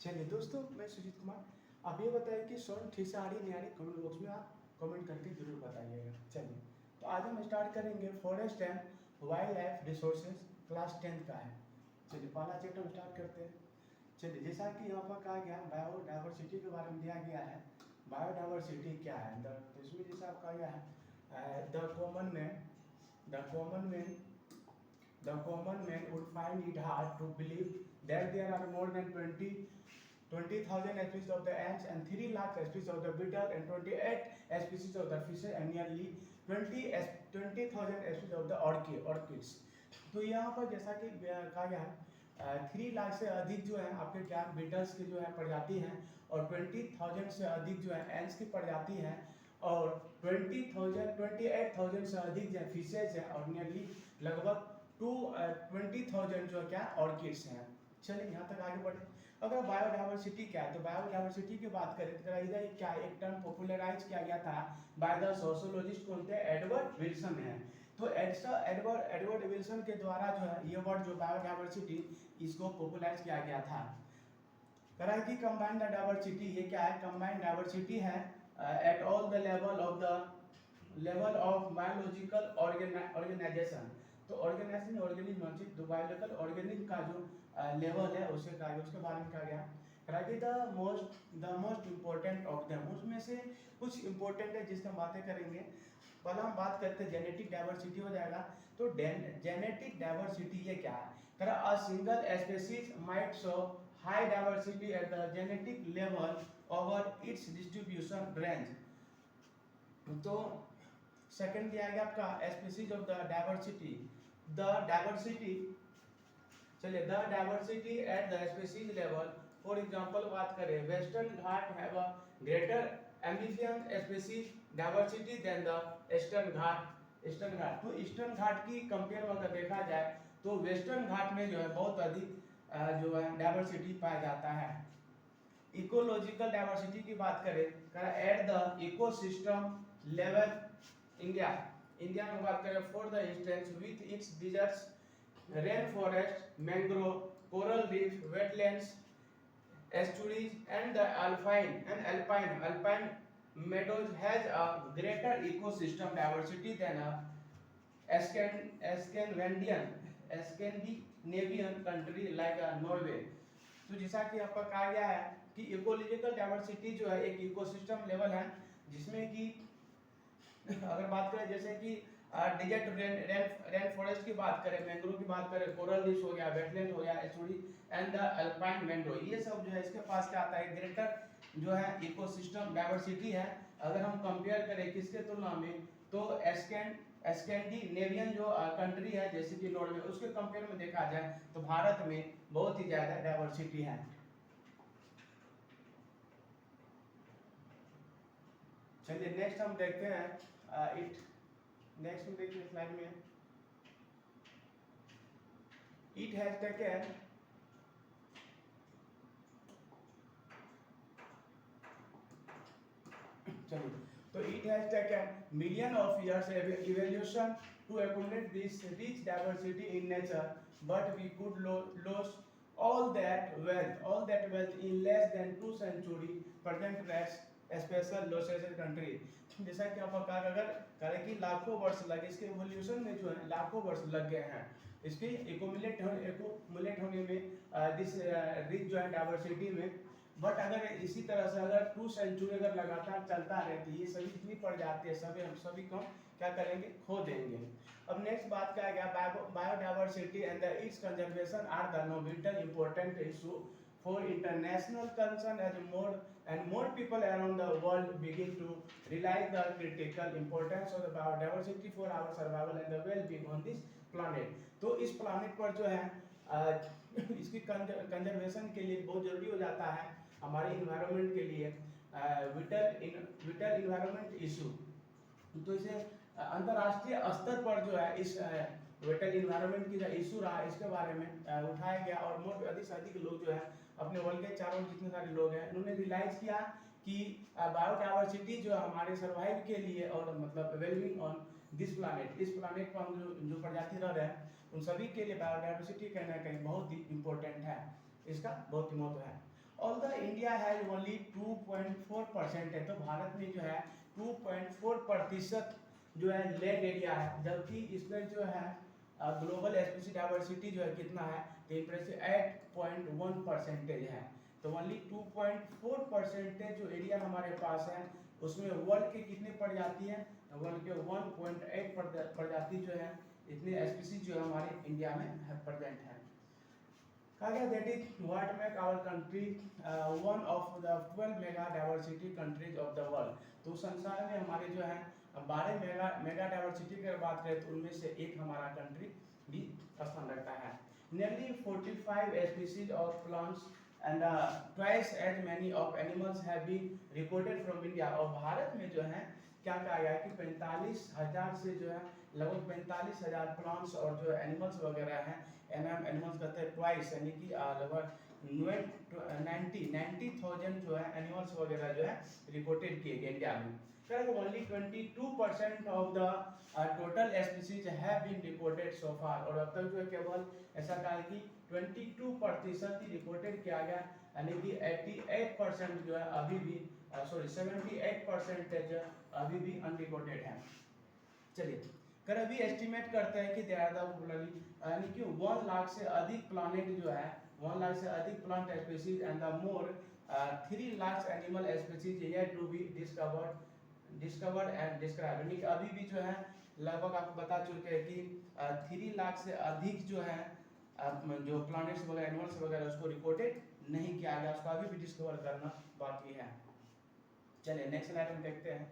चलिए दोस्तों, मैं सुजीत कुमार। आप ये बताइए कि स्वर्ण ठीक से आ रही नहीं आ रही, कमेंट बॉक्स में आप कमेंट करके जरूर बताइएगा। चलिए, तो आज हम स्टार्ट करेंगे forest and wild life resources, class 10th का है। चलिए, पहला चैप्टर हम स्टार्ट करते हैं। चलिए, जैसा कि यहाँ पर कहा गया बायोडाइवर्सिटी के बारे में दिया गया है। बायोडाइवर्सिटी क्या है? तो इसमें जैसा कहा गया है, the common man would find it hard to believe that there are more than 20,000 species of the ants and 3 lakh species of the beetle and 28 species of the fishes and nearly 20,000 species of the orchids। तो यहाँ पर जैसा कि कहा गया है, 3 लाख से अधिक जो है आपके क्या बीटल्स की जो है प्रजाति हैं, और 20,000 से अधिक जो है एंट्स की प्रजाति हैं, और 28,000 से अधिक जो है फिशेज हैं, और नियरली लगभग 20,000 जो क्या ऑर्किड्स हैं। चलिए, यहाँ तक आगे बढ़े। अगर बायोडाइवर्सिटी क्या है, तो बायोडाइवर्सिटी की बात करें तो इधर क्या एक टर्म पॉपुलराइज किया गया था बाय द सोशियोलॉजिस्ट, कौन थे? एडवर्ड विल्सन है। तो एडवर्ड विल्सन के द्वारा जो है ये वर्ड जो बायोडाइवर्सिटी, इसको पॉपुलराइज किया गया था। कह रहा है कि कंबाइंड डाइवर्सिटी, ये क्या है? कंबाइंड डाइवर्सिटी है at all the level of biological organisation. तो ऑर्गेनिज्म तो बायोलॉजिकल ऑर्गेनिज्म का जो लेवल है उसे कहा गया, उसके बारे में कहा गया। The most important of them, उसमें से कुछ इम्पोर्टेंट है जिसकी हम बातें करेंगे। पहले हम बात करते हैं जेनेटिक डाइवर्सिटी हो जाएगा। तो जेनेटिक डाइवर्सिटी ये क्या है? कह रहा a single species might show high diversity at the genetic level over its distribution range. तो सेकंड दिया गया आपका species of the diversity, the diversity. चलिए, the diversity at the species level. For example बात करें, Western Ghat have a greater amphibian species diversity than the Eastern Ghat. तो Eastern घाट की compare अगर देखा जाए तो वेस्टर्न घाट में जो है बहुत अधिक जो है डाइवर्सिटी पाया जाता है। इकोलॉजिकल डाइवर्सिटी की बात करें, at the ecosystem level India में बात करें, for the instance with its deserts, rain forest, mangrove, coral reef, wetlands, estuaries and the alpine meadows has a greater ecosystem diversity than a Scandinavian country like Norway। तो जैसा कि आपका कहा गया है कि इकोलॉजिकल डाइवर्सिटी जो है एक इकोसिस्टम लेवल है, जिसमें कि अगर बात करें जैसे कि डिजर्ट रेन फॉरेस्ट की बात करें, मैंग्रोव की बात करें, कोरल रीफ हो गया, वेटलैंड हो गया, एस्टुरी एंड द अल्पाइन मैंग्रोव, ये सब जो है इसके पास क्या आता है? ग्रेटर जो है इकोसिस्टम डाइवर्सिटी है। अगर हम कंपेयर करें किसके तुलना में, तो स्कैंडिनेवियन जो कंट्री है जैसे कि नॉर्वे, उसके कंपेयर में देखा जाए तो भारत में बहुत ही ज्यादा डाइवर्सिटी है। चलिए, नेक्स्ट हम देखते हैं नेक्स्ट में देखिए स्लाइड में, इट हैज टेकन चलिए, तो it has taken million of years evolution to accumulate this rich diversity in nature, but we could loss all that wealth in less than 2 century, present as special losses country. जैसा कि आपको कहा, अगर करें कि लाखों वर्ष लगे इसके इवोल्यूशन में, जो है लाखों वर्ष लग गए हैं इसके एकोमुलेट होने में, दिस रिच जो है डाइवर्सिटी में। बट अगर इसी तरह से अगर 2 सेंचुरी अगर लगातार चलता रहे तो ये सभी जितनी पड़ जाती है हम सभी को क्या करेंगे? खो देंगे। अब नेक्स्ट बात क्या है? Biodiversity and its conservation are the no vital important issue for international concern as more people around the world begin to realize the critical importance of the biodiversity for our survival and the well-being on this planet। तो इस planet पर जो है इसकी conservation के लिए बहुत जरूरी हो जाता है हमारे इन्वायरमेंट के लिए, विटल इन्वायरमेंट इशू। तो इसे अंतर्राष्ट्रीय स्तर पर जो है इस विटल इन्वायरमेंट की जो इशू रहा इसके बारे में उठाया गया, और मोर अधिक से अधिक लोग जो है अपने वर्ल्ड के चारों जितने सारे लोग हैं उन्होंने रियलाइज किया कि बायोडाइवर्सिटी जो हमारे सर्वाइव के लिए और मतलब वेलबींग ऑन दिस प्लानेट, इस प्लानेट पर हम जो प्रजाति रह रहे हैं उन सभी के लिए बायोडाइवर्सिटी कहीं ना कहीं बहुत ही इंपॉर्टेंट है, इसका बहुत ही महत्व है। ऑल्दो इंडिया हैज ओनली 2.4% है, तो भारत में जो है 2.4% जो है लैंड एरिया है, जबकि इसमें जो है ग्लोबल स्पीशीज डाइवर्सिटी जो है कितना है, टेम्परेचर 8.1% है। तो ओनली 2.4% जो एरिया हमारे पास है उसमें वर्ल्ड के कितने प्रजाति हैं, वर्ल्ड के 1.8 प्रजाति जो है, इतने स्पीशीज जो है हमारे इंडिया में प्रेजेंट है। कहा गया that is what make our country one of the 12 mega diversity countries of the world. तो संसार में हमारे जो है 12 मेगा डाइवर्सिटी की अगर बात करें तो उनमें से एक हमारा कंट्री भी स्थान रखता है। Nearly 45 species of plants and twice as many of animals have been recorded from India. और भारत में जो है क्या कहा गया कि 45,000 से जो है लगभग 45,000 प्लांट्स और जो एनिमल्स वगैरह हैं, एनिमल्स कहते हैं ट्वाइस, यानी कि लगभग 90,000 जो है एनिमल्स वगैरह जो है रिपोर्टेड किए गए इंडिया में। Only 22% of the total species have been reported so far. और अब तक जो है केवल ऐसा कहा कि 22% ही रिपोर्टेड किया गया, यानी कि 88% जो है अभी भी 78% अभी भी अनरिपोर्टेड है। चलिए कर अभी एस्टिमेट करते हैं कि यानी कि 1 लाख से अधिक प्लानेट जो है, 1 लाख से अधिक plant species and the more 3 lakh animal species yet to be discovered and describe. यानी कि अभी भी जो है लगभग आपको बता चुके हैं कि 3 लाख से अधिक जो है जो प्लानेट्स वगैरह एनिमल्स वगैरह उसको रिपोर्टेड नहीं किया गया, उसको अभी भी डिस्कवर करना बाकी है। चलिए नेक्स्ट स्लाइड हम देखते हैं।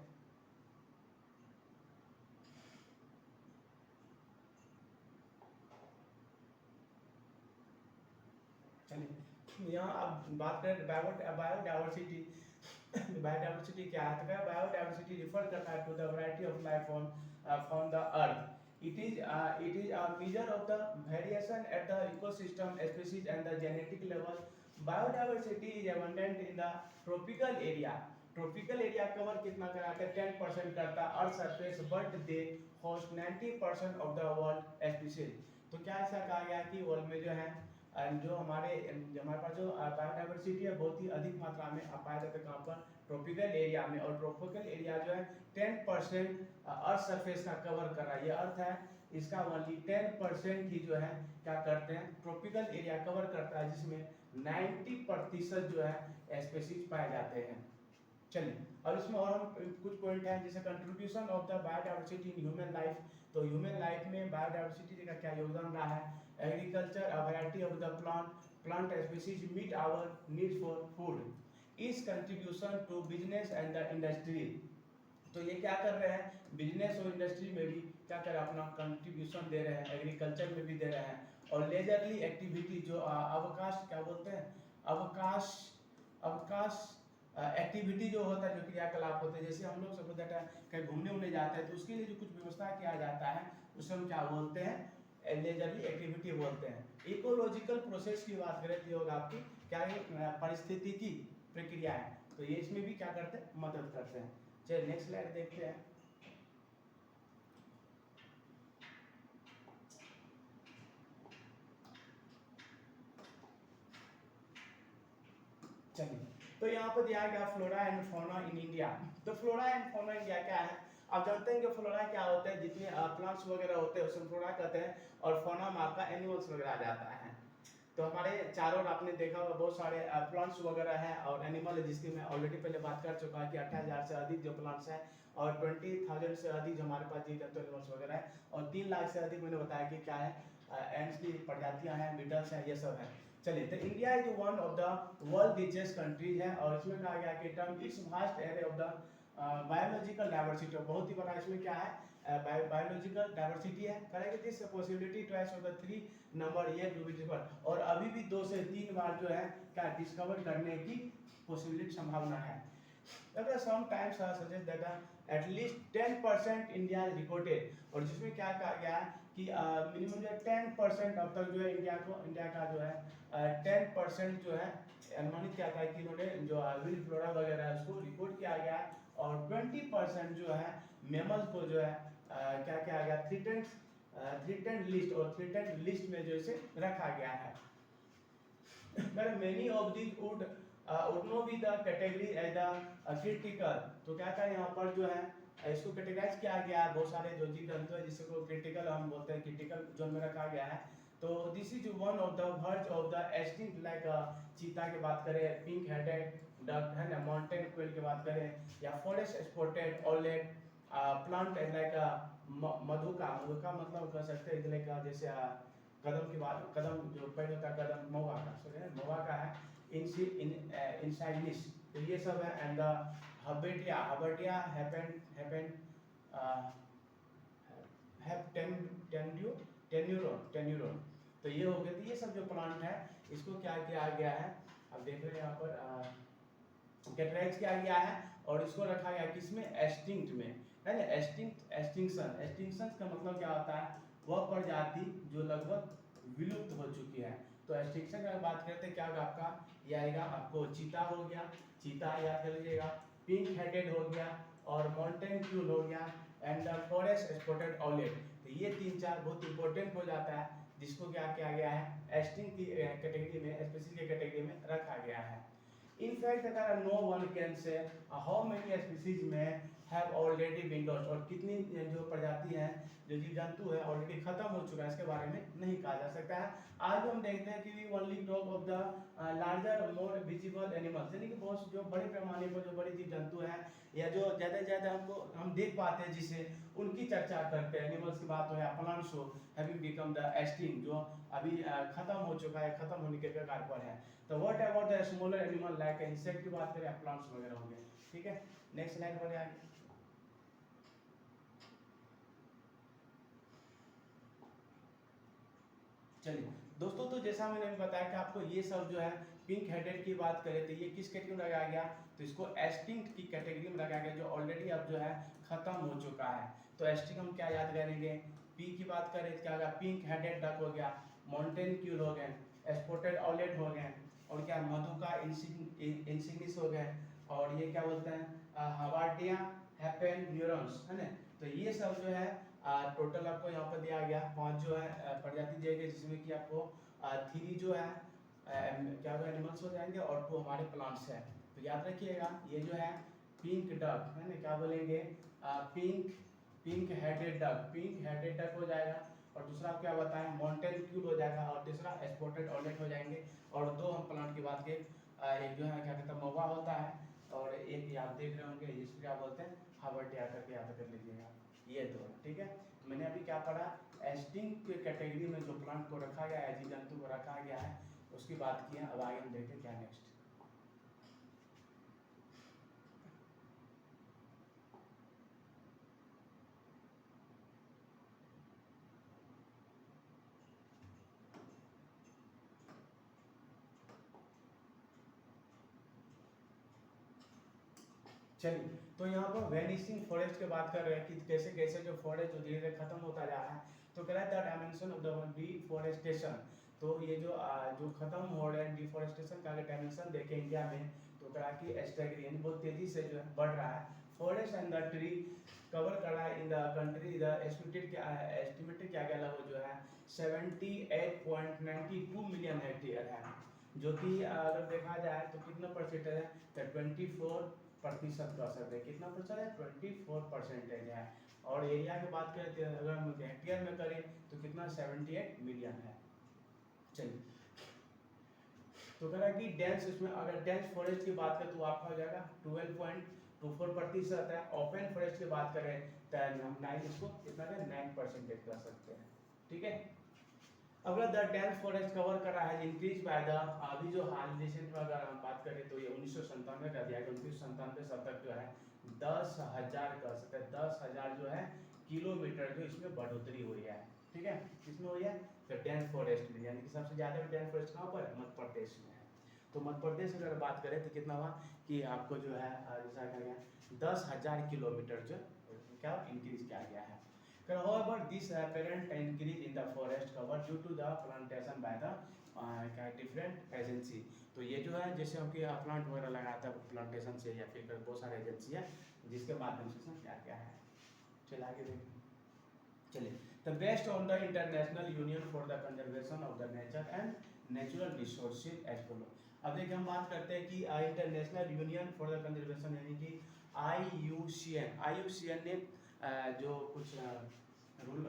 चलिए यहाँ अब बात करें बायोडाइवर्सिटी। बायोडाइवर्सिटी क्या है? तो बायोडाइवर्सिटी रिफर करता है to the variety of life on the earth. It is a measure of the variation at the ecosystem, species and the genetic level. Biodiversity is abundant in the tropical area. Tropical area cover कितना कराता है? 10% करता है earth surface, but they host 90% of the world species. तो क्या ऐसा कहा गया कि वर्ल्ड में जो है जो हमारे पास जो बायोडाइवर्सिटी है बहुत ही अधिक मात्रा में पाया जाता है, कहाँ पर? ट्रॉपिकल एरिया में। और ट्रॉपिकल एरिया जो है 10% अर्थ सरफेस का कवर कर रहा है। ये अर्थ है इसका ओनली 10% ही जो है क्या करते हैं, ट्रॉपिकल एरिया कवर करता है, जिसमें 90% जो है स्पीशीज पाए जाते हैं। चलिए और इसमें और हम कुछ पॉइंट हैं, जैसे contribution of the biodiversity in human life. तो ह्यूमन लाइफ में बायोडाइवर्सिटी का क्या योगदान रहा है? Agriculture, a variety of the plant species meet our needs for food. इस contribution to business and the industry. तो ये क्या कर रहे हैं, बिजनेस और इंडस्ट्री में भी क्या कर रहे हैं, अपना कंट्रीब्यूशन दे रहे हैं, एग्रीकल्चर में भी दे रहे हैं। और लेजरली एक्टिविटी जो अवकाश क्या बोलते हैं, अवकाश एक्टिविटी जो होता है, जो क्रियाकलाप होते हैं, जैसे हम लोग सब कहीं घूमने उमने जाते हैं तो उसके लिए जो कुछ व्यवस्था किया जाता है उसे हम क्या बोलते हैं, लेजरली एक्टिविटी बोलते हैं। इकोलॉजिकल प्रोसेस की बात करें तो होगा आपकी क्या पारिस्थितिकी प्रक्रिया है, तो ये इसमें भी क्या करते हैं, मदद करते हैं। चलिए नेक्स्ट स्लाइड देखते हैं। चलिए तो यहाँ पर दिया गया flora and fauna in India. तो फ्लोरा एंड फौना इंडिया क्या है? आप जानते हैं कि फ्लोरा क्या होता है, जितने प्लांट्स वगैरह होते हैं उसमें फ्लोरा कहते हैं, और फौना में आपका एनिमल्स वगैरह आ जाता है। तो हमारे चारों ओर आपने देखा होगा बहुत सारे प्लांट्स वगैरह हैं और एनिमल है, जिसकी मैं ऑलरेडी पहले बात कर चुका कि 28,000 से अधिक जो प्लांट्स हैं और 20,000 से अधिक जो हमारे पास जीव जंतु एनिमल्स वगैरह है, और 3 लाख से अधिक मैंने बताया कि क्या है, एंड्स की प्रजातियां हैं, बीटल्स हैं, ये सब है। चलिए तो India is one of the world richest countries है, और इसमें कहा गया कि term its vast array of the biological diversity. बहुत ही बड़ा इसमें क्या है, बायोलॉजिकल डाइवर्सिटी है। करेंगे this possibility twice of the 3 number ये टू बी डिस्कवर, और अभी भी 2 से 3 बार जो है क्या डिस्कवर करने की पॉसिबिलिटी संभावना है। अगर some times suggest that at least 10% India recorded, और जिसमें क्या कहा गया है कि मिनिमम जो है 10% अब तक जो है इंडिया का जो है 10% जो है अनुमानित किया था कि इन्होंने जो विल फ्लोरा वगैरह है उसको रिकॉर्ड किया गया, और 20% जो है मेमल्स को जो है क्या किया गया, थ्रेटेंड लिस्ट, और थ्रेटेंड लिस्ट में जो इसे रखा गया है। Many of this would would not be the category as the critical। तो क्या करें यहाँ पर जो है इसको कैटेगराइज किया गया है, बहुत सारे जो जीव जंतु है जिसको क्रिटिकल हम बोलते हैं, क्रिटिकल जोन में रखा गया है। तो this is one of the verge of the extinct, like चीता की बात करें, पिंक हेडेड डक है ना, माउंटेन क्वेल की बात करें, या forest spotted owlet plant like Madhuca. Madhuca मतलब कह सकते हैं लाइक जैसे कदम की बात, कदम जो पेड़ होता है कदम, महुआ का, सॉरी महुआ का है, इंसाइनिस। तो ये सब है। And the habitat, habitat happen टेन्यूरोन। तो ये हो गया। तो ये सब जो प्लांट है इसको क्या किया गया है, अब देख रहे हैं यहाँ पर कैटेगराइज किया गया है और इसको रखा गया किसमें, एक्सटिंक्ट में, है ना। एक्सटिंक्शन, एक्सटिंक्शन का मतलब क्या होता है, वह प्रजाति जो लगभग विलुप्त हो चुकी है। तो एक्सटिंक्शन की बात करते हैं क्या होगा आपका, ये आएगा आपको चीता हो गया, चीता याद कर लीजिएगा, पिंक हेडेड हो गया और माउंटेन क्यूल हो गया, and the forest spotted owlet. तो ये 3-4 बहुत इंपॉर्टेंट हो जाता है, जिसको क्या किया गया है, एक्सटिंक्ट की कैटेगरी में, स्पीशीज की कैटेगरी में रखा गया है। In fact, no one can say how many species may have already been lost, और कितनी जो प्रजाति हैं, जो जीव जंतु है ऑलरेडी खत्म हो चुका है, इसके बारे में नहीं कहा जा सकता है। आज हम देखते हैं कि we only talk of the larger more visible animals, यानी कि बहुत जो बड़े पैमाने पर जो बड़े जीव जंतु हैं या जो ज़्यादा से ज़्यादा हमको हम देख पाते हैं जिसे, उनकी चर्चा करते हैं। एनिमल्स की बात हो या प्लांट्स हो, हैविंग बिकम द एक्सटिंक्ट, जो अभी खत्म हो चुका है, खत्म होने के कगार पर है। तो what about the smaller animal like insect की बात करें, प्लांट्स वगैरह हो गए। ठीक है, नेक्स्ट स्लाइड बढ़े आगे। चलिए दोस्तों, तो जैसा मैंने बताया कि आपको ये सब जो है पिंक हेडेड की बात करें तो ये किस कैटेगरी में लगाया गया, तो इसको एक्सटिंक्ट की कैटेगरी में लगाया गया, जो ऑलरेडी अब जो है खत्म हो चुका है। तो एक्सटिंक्ट हम क्या याद करेंगे, पी की बात करें तो क्या होगा, पिंक हेडेड डक हो गया, माउंटेन क्यूल हो गए, स्पॉटेड ऑलेट हो गए, और क्या मधुका इंसिग्निस हो गए, और ये क्या बोलते हैं हवार्डिया हैपेन न्यूरॉन्स, है ना। तो ये सब जो है टोटल आपको यहाँ पर दिया गया 5 जो है प्रजाति दिए गए, जिसमें कि आपको 3 जो है क्या होगा, एनिमल्स हो जाएंगे और 2 हमारे प्लांट्स हैं। तो याद रखिएगा, ये जो है पिंक डक है ना, क्या बोलेंगे, pink headed duck, pink headed duck हो जाएगा, और दूसरा क्या बताएं, माउंटेन क्यूल हो जाएगा, और तीसरा स्पॉटेड ऑलेट हो जाएंगे। और 2 हम प्लांट की बात के, एक जो है क्या कहते हैं महुआ होता है, और एक आप देख रहे होंगे जिसको क्या बोलते हैं हावर्टिया करके याद कर लीजिएगा, ये 2। ठीक है, मैंने अभी क्या पढ़ा, एक्सटिंक्ट कैटेगरी में जो प्लांट को रखा गया है, जीव जंतु को रखा गया है, उसकी बात की है। अब आगे हम देखते हैं क्या नेक्स्ट। चलिए, तो यहाँ पर वेनिशिंग फॉरेस्ट की बात कर रहे हैं कि कैसे कैसे जो फॉरेस्ट जो धीरे धीरे खत्म होता जा रहा है। तो कह रहा है the dimension of the deforestation. तो ये जो खत्म हो रहा है डिफॉरेस्टेशन का अगर डायमेंशन देखें इंडिया में, तो कह रहा है कि स्टैगनेंट बहुत तेजी से जो है बढ़ रहा है। Forest and the tree cover कर रहा है in the country, the estimated क्या गया लगभग जो है 78.92 मिलियन हेक्टेयर है, जो कि अगर देखा जाए तो कितना परसेंटेज है, तो 24% कह सकते हैं। कितना परसेंट है, 24% है। और एरिया की बात करें तो अगर हम हेक्टेयर में करें तो कितना 78 मिलियन है। चलिए, तो कह रहा है कि डेंस, इसमें अगर डेंस फॉरेस्ट की बात करें तो आपका हो जाएगा 12.24% है। ओपन फॉरेस्ट की बात करें तो हम 9 इसको कितना है 9% कर सकते हैं। ठीक है, अगर द डेंस फॉरेस्ट कवर कर रहा है इंक्रीज बाय द, अभी जो हाल रिसेंट में अगर हम बात करें तो ये 1997 का दिया गया, 1997 से अब तक जो है 10,000 कर सकते हैं, 10,000 जो है किलोमीटर जो इसमें बढ़ोतरी हुई है। ठीक है, किसमें हुई है, तो डेंस फॉरेस्ट में, यानी कि सबसे ज़्यादा डेंस फॉरेस्ट कहाँ पर, मध्य प्रदेश में है। तो मध्य प्रदेश अगर बात करें तो कितना हुआ कि आपको जो है जैसा कहा गया 10,000 किलोमीटर जो क्या इंक्रीज किया गया है। However, this apparent increase in the forest cover due to the plantation by the different agency। तो ये जो है जैसे हम प्लांट वगैरह लगाता है प्लांटेशन से, या फिर बहुत सारे एजेंसी है जिसके माध्यम से क्या क्या है। चलिए आगे देखिए। चलिए, the best on the International Union for the Conservation of the Nature and Natural Resources as follow. अब देखिए हम बात करते हैं कि International Union for the Conservation यानी कि IUCN ने जो कुछ रूल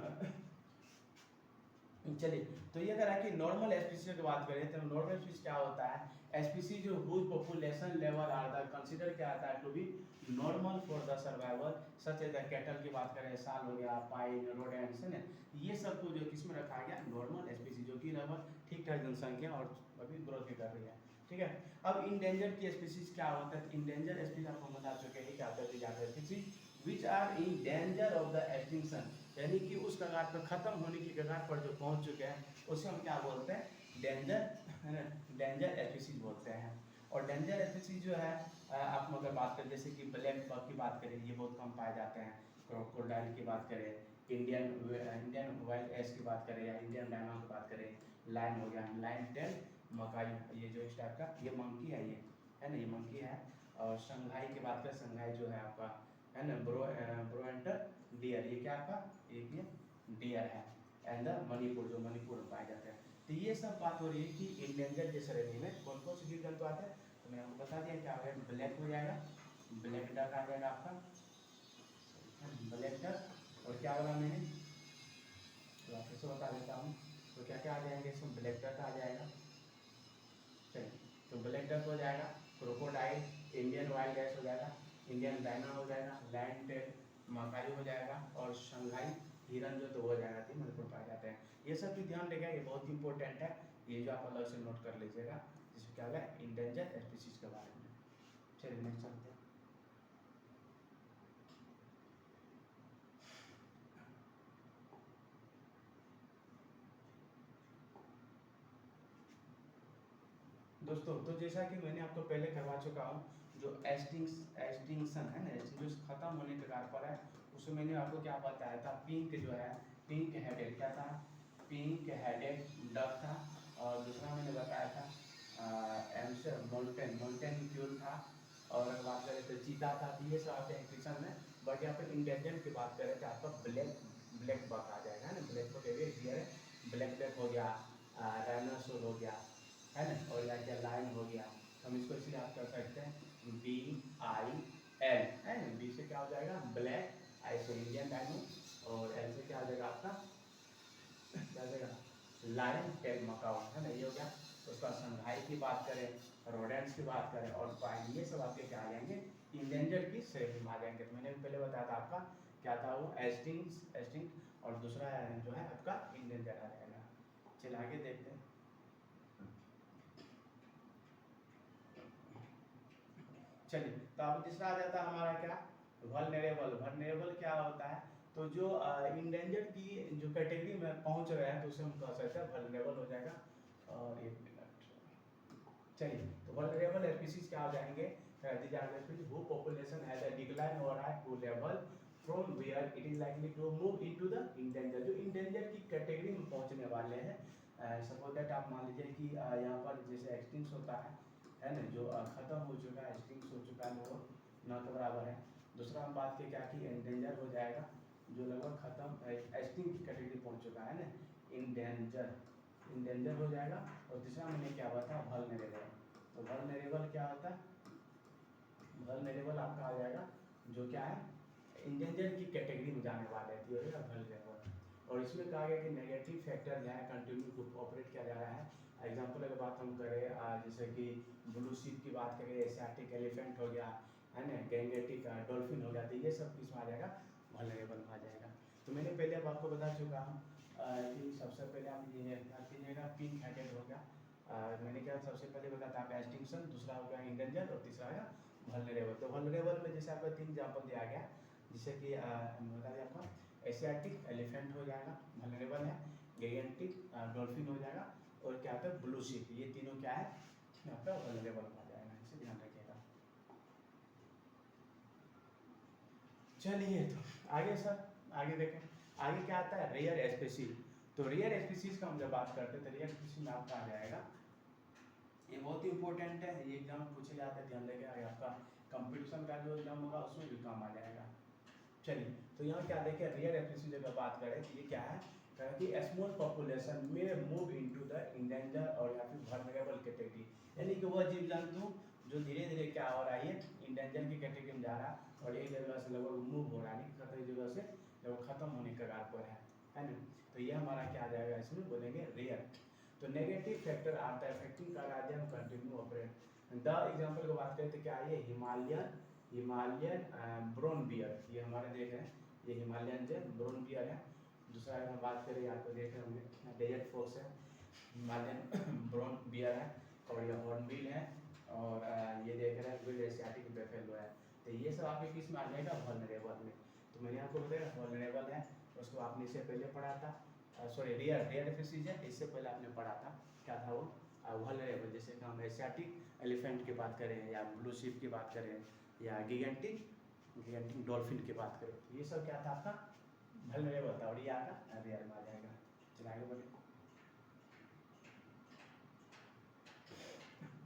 चलिए, तो ये कह रहा है कि नॉर्मल स्पीसीज की बात करें तो नॉर्मल स्पीसीज क्या होता है, स्पीसीज जो whose population level are the consider क्या आता है to be normal for the survival, such as the cattle की बात करें, साल हो गया, पाइन, रोडेंट्स है ना, ये सब को जो किसमें रखा गया, नॉर्मल स्पीसीज, जो कि लगभग ठीक ठाक जनसंख्या और अभी ग्रोथ भी कर रही है। ठीक है, अब इंडेंजर की स्पीसीज क्या होता है, इंडेंजर स्पीसीज आपको बता चुके हैं क्या होता है, species which are in danger of the extinction, यानी कि उस कगार पर खत्म होने की कगार पर जो पहुंच चुके हैं उसे हम क्या बोलते हैं, डेंजर है ना, डेंजर स्पीसीज बोलते हैं। और डेंजर स्पीसीज जो है आप अगर बात करें जैसे कि ब्लैक बक की बात करें, ये बहुत कम पाए जाते हैं, क्रोकोडाइल की बात करें, इंडियन वाइल्ड एस की बात करें, या इंडियन डायना की बात करें, लायन हो गया, लायन टेल मकाई, ये जो इस टाइप का ये मंकी है, ये है ना, ये मंकी है। और शंघाई की बात करें, शंघाई जो है आपका है ना, ब्रोएंटर डियर, ये क्या आपका एक ये डियर है। एंड द मणिपुर, जो मणिपुर में पाए जाते हैं। तो ये सब बात हो रही है कि इंडेंजर के श्रेणी में कौन कौन से जीव जंतु आते हैं, तो मैंने आपको बता दिया क्या है, ब्लैक हो जाएगा, ब्लैक डक आ जाएगा आपका, ब्लैक डक, और क्या बोला मैंने, तो आप फिर बता देता हूँ, तो क्या क्या आ जाएंगे इसमें, ब्लैक डक आ जाएगा, चलिए, तो ब्लैक डक हो जाएगा, क्रोकोडाइल, इंडियन वाइल्ड एस हो जाएगा, इंडियन डायना हो जाएगा, लैंड टेल मकाई हो जाएगा, और शंघाई हिरन जो तो हो जाएगा, तीन मणिपुर पाए जाते हैं। ये सब भी ध्यान रखिएगा, ये बहुत इंपॉर्टेंट है, ये जो आप अलग से नोट कर लीजिएगा, जिसमें क्या है इंडेंजर स्पीसीज के बारे में। चलिए नेक्स्ट चलते हैं। दोस्तों, तो जैसा कि मैंने आपको पहले करवा चुका हूँ, जो एक्सटिंक्शन है ना, जो खत्म होने के कारण पर है, उसमें मैंने आपको क्या बताया था, पिंक जो है, पिंक हेडेड क्या था, पिंक हेडेड डक था, और दूसरा मैंने बताया था एम्स्टर मोल्टेन क्यूल था, और अगर बात करें तो चीता था। तो ये सब आपके एक्सटिंक्शन में, बट यहाँ पर इंडेंजर की बात करें तो आपका ब्लैक बक आ जाएगा, है ना, ब्लैक बक डियर है, ब्लैक बैक हो गया, राइनोसोर हो गया, है ना, और या क्या लाइन हो गया, हम इसको इसलिए आप कर सकते हैं BIL, है ना, बी से क्या हो जाएगा ब्लैक, आई से इंडियन डायनो, और एल से क्या हो जाएगा आपका, क्या हो जाएगा लायन टेल मकाओ, है ना, ये हो गया। उसका शंघाई की बात करें, रोडेंट्स की बात करें, और पाइन, ये सब आपके क्या आ जाएंगे, इंडेंजर की श्रेणी में आ जाएंगे। तो मैंने पहले बताया था आपका क्या था वो, एस्टिंग, और दूसरा जो है आपका इंडेंजर आ जाएगा। चलिए आगे देखते हैं। चलिए, तो अब तीसरा आ जाता है हमारा क्या, वल्नरेबल क्या होता है, तो जो इंडेंजर की जो कैटेगरी में पहुंच रहे हैं तो उसे हम कह सकते हैं वल्नरेबल हो जाएगा। और एक मिनट, चलिए, तो वल्नरेबल स्पीसीज क्या हो जाएंगे, these are the species who population has a decline और है to level from where it is likely to move into the endanger, जो इंडेंजर की कैटेगरी में पहुंचने वाले हैं। सपोज दैट आप मान लीजिए कि यहाँ पर जैसे एक्सटिंक्ट होता है ना, जो खत्म हो चुका है, एक्सटिंक्ट हो चुका है, वो न के बराबर है। दूसरा हम बात की क्या कि एंडेंजर हो जाएगा, जो लगभग खत्म एक्सटिंक्ट की कैटेगरी पहुंच चुका है ना, इंडेंजर हो जाएगा। और तीसरा मैंने क्या बताया, वल्नरेबल, तो वल्नरेबल क्या होता है, वल्नरेबल आपका आ जाएगा जो क्या है, इंडेंजर की कैटेगरी में जाने वाले हैं, वल्नरेबल। और इसमें कहा गया कि नेगेटिव फैक्टर जो है कंटिन्यू टू ऑपरेट किया जा रहा है। एग्जाम्पल अगर बात हम करें जैसे कि ब्लू शीप की बात करें, एशियाटिक एलिफेंट हो गया, है ना, गैंगेटिक डॉल्फिन हो गया, तो ये सब किस में आ जाएगा, वल्नरेबल में आ जाएगा। तो मैंने पहले अब आपको बता चुका हूँ कि सबसे पहले आप ये कीजिएगा, पिंक हेडेड हो गया, मैंने क्या सबसे पहले बताया था आपका एक्सटिंक्शन, दूसरा हो गया इंडेंजर, और तीसरा है वल्नरेबल। तो वल्नरेबल में जैसे आपको 3 एग्जाम्पल दिया गया, जैसे कि बता दिया आपका एशियाटिक एलिफेंट हो जाएगा, वल्नरेबल है, गैंगेटिक डॉल्फिन हो जाएगा, और क्या होता है ब्लू शीप, ये तीनों क्या है आपका वल्नरेबल आ जाएगा, इसे ध्यान रखिएगा। चलिए, तो आगे सर, आगे देखें, आगे क्या आता है, रेयर स्पीसीज। तो रेयर स्पीसीज का हम जब बात करते हैं तो रेयर स्पीसीज में आपका आ जाएगा, ये बहुत ही इंपॉर्टेंट है, ये एग्जाम में पूछे जाते हैं, ध्यान रखिएगा, आपका कंपटीशन का जो एग्जाम होगा उसमें भी काम आ जाएगा। चलिए, तो यहाँ क्या देखें, रियल स्पीसीज अगर बात करें तो ये क्या है, कि स्मॉल पॉपुलेशन में मूव इनटू द इंडेंजर और या फिर वल्नरेबल कैटेगरी, यानी कि वह जीव जंतु जो धीरे धीरे क्या हो रहा है, ये इंडेंजर की कैटेगरी में जा रहा है और एक जगह से लगभग मूव हो रहा है, खतरे जगह से लगभग खत्म होने के कगार पर है ना। तो ये हमारा क्या आ जाएगा, इसमें बोलेंगे रेयर। तो negative factor are the affecting कार्डियम कंटिन्यू ऑपरेट। द एग्जांपल की बात करें तो क्या है, हिमालयन ब्रोन बियर, ये हमारे देख रहे हैं, ये हिमालयन जो ब्रोन बियर है। दूसरा अगर हम बात करें, आपको देख रहे होंगे डेजर्ट फॉक्स है, हिमालयन ब्रोन बियर है, और ये हॉर्नबिल है, और ये देख रहे हैं विल्ड एशियाटिक बफेलो है। तो ये सब आपके किस में आ जाएगा, वल्नरेबल में। तो मैंने आपको बताया वल्नरेबल है, उसको आपने इससे पहले पढ़ा था, सॉरी रेयर स्पीसीज है, इससे पहले आपने पढ़ा था क्या था वो, वल्नरेबल। जैसे कि हम एशियाटिक एलिफेंट की बात करें, या ब्लू शिप की बात करें, या गिगेंटिक डॉल्फिन की बात करें, तो ये सब क्या था आपका वल्नरेबल था, और ये आपका रेयर में आ जाएगा। चलिए आगे बढ़े।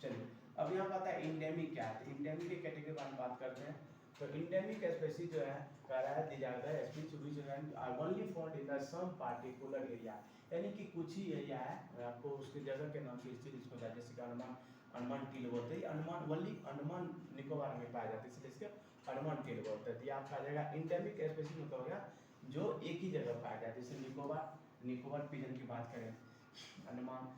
चलिए अब यहाँ आता है इंडेमिक क्या है। इंडेमिक की कैटेगरी पर हम बात करते हैं। तो इंडेमिक स्पीसीज जो है कह रहा है these are the species which are only found in the some particular area, यानी कि कुछ ही एरिया है, आपको उसकी जगह के नाम से स्थित इसको जैसे कि अंडमान टील बोलते हैं, अंडमान निकोबार में पाया जाता है, इसलिए इसके अंडमान टील बोलते हैं। तो ये आपका आ जाएगा इंडेमिक स्पीसीज, मतलब हो गया जो एक ही जगह पाया जाता है। जैसे निकोबार पिजन की बात करें, अंडमान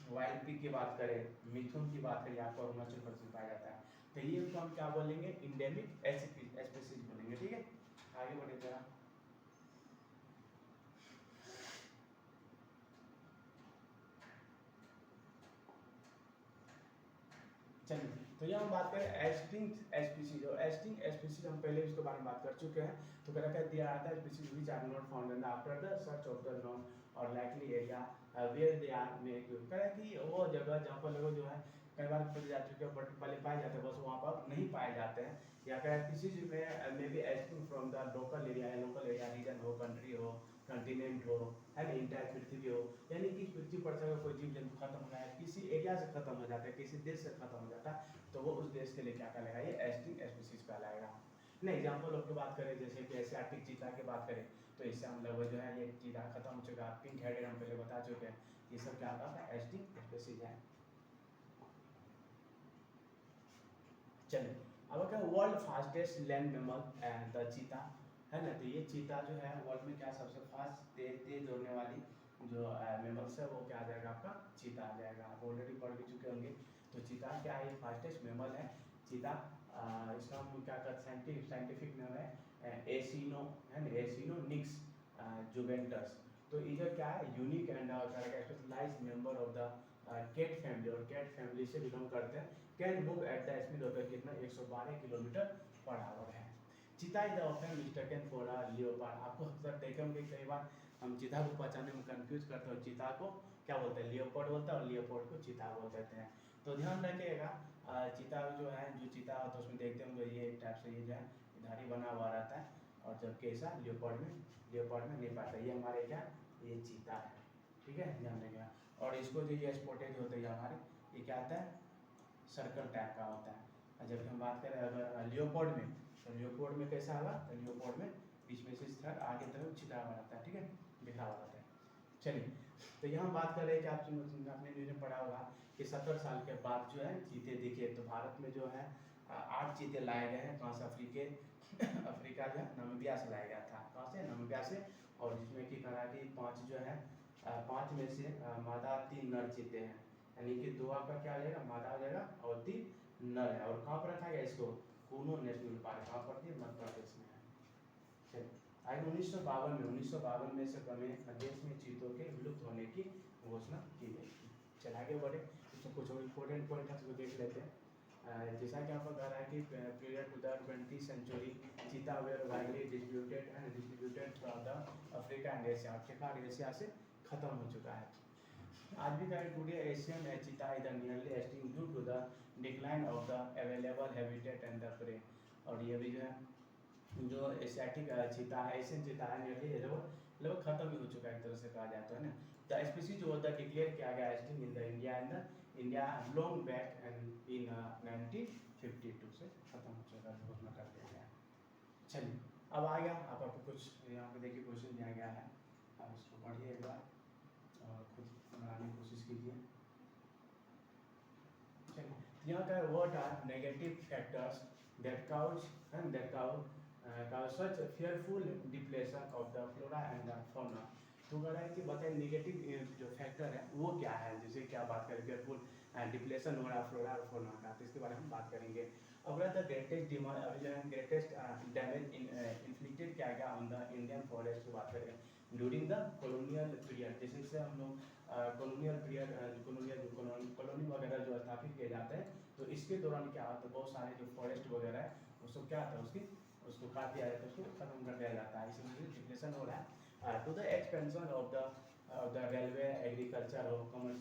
वाइल्ड पिग की बात करें, मिथुन की बात करें, आपको अरुणाचल प्रदेश में पाया जाता है। तो ये उसको हम क्या बोलेंगे, इंडेमिक स्पीसीज बोलेंगे, ठीक है। आगे बढ़े जरा। चलिए तो यहाँ हम बात करें एक्सटिंक्ट स्पीसीज, और एक्सटिंक्ट स्पीसीज हम पहले इसके बारे में बात कर चुके हैं। तो क्या कहते दिया आता है species which are not found in after the search of the known और likely area where they are may कह रहा है कि वो जगह जहाँ पर लोग जो है कई बार प्रजातियों के पहले पाए जाते हैं, बस वहाँ पर नहीं पाए जाते हैं, या क्या स्पीसीज में may be extinct from the local area region हो, कंट्री हो, कंटिनेंट हो, है ना, इंटायर पृथ्वी हो, यानी कि पृथ्वी पर से अगर कोई जीव जंतु खत्म हो जाए, किसी एरिया से खत्म हो जाता है, किसी देश से खत्म हो जाता है, तो वो उस देश के लिए क्या कहलाएगा, ये एक्सटिंक्ट स्पीसीज कहलाएगा ना। एग्जाम्पल ऑफ की बात करें, जैसे कि एशियाटिक चीता की बात करें, तो इससे हम लगभग जो है ये चीता खत्म हो चुका है, पिंक हेडेड हम पहले बता चुके हैं, ये सब क्या होता है, एक्सटिंक्ट स्पीसीज है। चलिए अब क्या world fastest land mammal the चीता, है ना। तो ये चीता जो है वर्ल्ड में क्या सबसे फास्ट तेज दौड़ने वाली जो मैमल्स है, वो क्या आ जाएगा, आपका चीता आ जाएगा। आप ऑलरेडी पढ़ भी चुके होंगे। तो चीता क्या है, फास्टेस्ट मैमल है चीता। इसका हम क्या कहते हैं, साइंटिफिक नाम है एसिनो, है ना, एसिनोनिक्स जुवेंटस। तो इधर क्या है, unique and specialised member of the cat family, और कैट फैमिली से बिलोंग करते हैं। Can move at the speed of कितना 112 किलोमीटर पर आवर है। Cheetah is often mistaken for a leopard. आपको अक्सर देखे होंगे, कई बार हम चीता को पहचानने में कंफ्यूज करते हैं, चीता को क्या बोलते हैं, लियोपार्ड बोलता है, और लियोपार्ड को चीता बोल देते हैं। तो ध्यान रखिएगा, चीता जो है, जो चीता होता है उसमें देखते होंगे ये एक टाइप से ये जो है धारी बना हुआ रहता है, और जबकि ऐसा लियोपार्ड में नहीं पाता। ये हमारे क्या, ये चीता है, ठीक है, ध्यान रखिएगा। और इसको जो ये स्पॉटेड होते हैं हमारे, ये क्या आता है, सर्कल टाइप का होता है। और जब हम बात करें अगर लियोपोर्ड में, तो लियोपोर्ड में कैसा होगा, तो लियोपोर्ड में बीच में से इस तरह आगे तरफ छिटा हुआ रहता है, ठीक है, बिखरा हुआ रहता है। चलिए तो यहाँ बात कर रहे हैं कि आपने न्यूज़ में पढ़ा होगा कि 70 साल के बाद जो है चीते दिखे। तो भारत में जो है 8 चीते लाए गए हैं, कहाँ से, अफ्रीका जो है नामीबिया से लाया गया था, कहाँ से, नामीबिया से। और जिसमें कि कहा कि 5 जो है 5 में से मादा 3 नर चीते हैं, यानी कि 2 आपका क्या हो जाएगा, मादा हो जाएगा, और 3 नर है। और कहाँ पर रखा गया इसको, कूनो नेशनल पार्क, कहाँ पर थी, मध्य प्रदेश में है। चलिए आगे 1952 में से देश में चीतों के विलुप्त होने की घोषणा की गई थी। चल आगे बढ़े, इसमें कुछ और इम्पोर्टेंट पॉइंट है उसको देख लेते हैं। जैसा कि आपको कह रहा है कि period to the 20th century cheetah were widely distributed from the Africa and Asia, Africa और एशिया से खत्म हो चुका है। आज भी करें today Asian cheetah is nearly extinct due to the decline of the available habitat and the prey. और ये भी जो है जो एशियाटिक चीता है, एशियन चीता है, नियरली लगभग खत्म ही हो चुका है एक तरह से कहा जाता है ना। The species was the declare किया गया extinct in the India long back and in 1952 से खत्म हो चुका है, घोषणा कर दिया गया। चलिए अब आ गया, आप आपको कुछ यहाँ पे देखिए क्वेश्चन दिया गया है। आप इसको पढ़िए एक बार और खुद बनाने की कोशिश कीजिए। चलिए, यहाँ का what are negative factors that cause such fearful depletion of the flora and the fauna। तो कह रहा है कि बताइए नेगेटिव जो फैक्टर है वो क्या है, जैसे क्या बात करें fearful डिप्लेशन हो रहा है फ्लोरा और फौना का, तो इसके बारे में बात करेंगे। अब द ग्रेटेस्ट डैमेज इन्फ्लिक्टेड क्या गया ऑन द इंडियन फॉरेस्ट की बात करें ड्यूरिंग द कॉलोनियल पीरियड, जैसे से हम लोग कॉलोनियल पीरियड कॉलोनी वगैरह जो स्थापित किए जाते हैं, तो इसके दौरान क्या होता है बहुत सारे जो फॉरेस्ट वगैरह है उसको क्या होता है उसको काट दिया जाता है, उसको खत्म कर दिया जाता है, इसमें डिप्रेशन हो रहा है। To the expansion of the railway agriculture और कमर्शियल